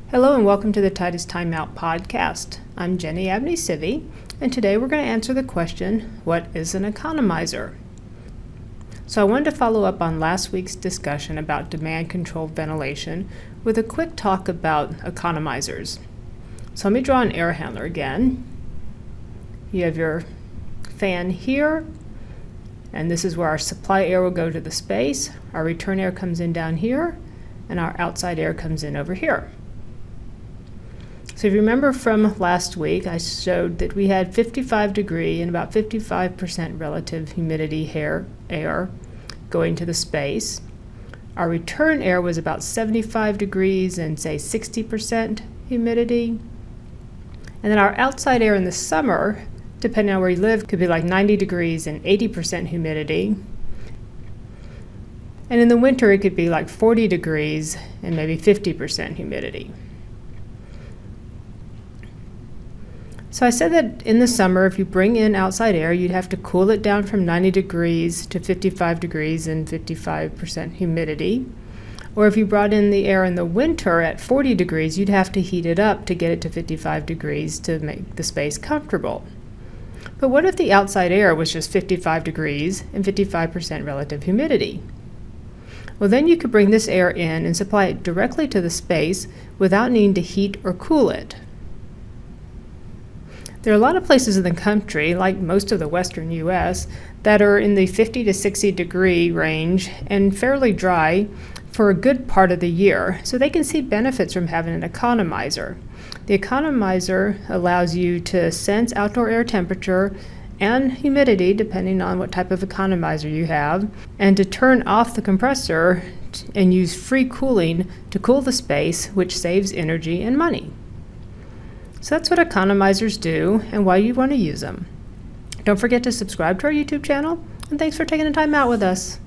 Hello and welcome to the Titus Timeout podcast. I'm Jenny Abney-Civy, and today we're going to answer the question, what is an economizer? So I wanted to follow up on last week's discussion about demand-controlled ventilation with a quick talk about economizers. So let me draw an air handler again. You have your fan here, and this is where our supply air will go to the space. Our return air comes in down here, and our outside air comes in over here. So if you remember from last week, I showed that we had 55 degree and about 55% relative humidity air going to the space. Our return air was about 75 degrees and say 60% humidity. And then our outside air in the summer, depending on where you live, could be like 90 degrees and 80% humidity. And in the winter, it could be like 40 degrees and maybe 50% humidity. So I said that in the summer, if you bring in outside air, you'd have to cool it down from 90 degrees to 55 degrees and 55% humidity. Or if you brought in the air in the winter at 40 degrees, you'd have to heat it up to get it to 55 degrees to make the space comfortable. But what if the outside air was just 55 degrees and 55% relative humidity? Well, then you could bring this air in and supply it directly to the space without needing to heat or cool it. There are a lot of places in the country, like most of the western U.S., that are in the 50 to 60 degree range and fairly dry for a good part of the year, so they can see benefits from having an economizer. The economizer allows you to sense outdoor air temperature and humidity, depending on what type of economizer you have, and to turn off the compressor and use free cooling to cool the space, which saves energy and money. So that's what economizers do and why you want to use them. Don't forget to subscribe to our YouTube channel, and thanks for taking the time out with us.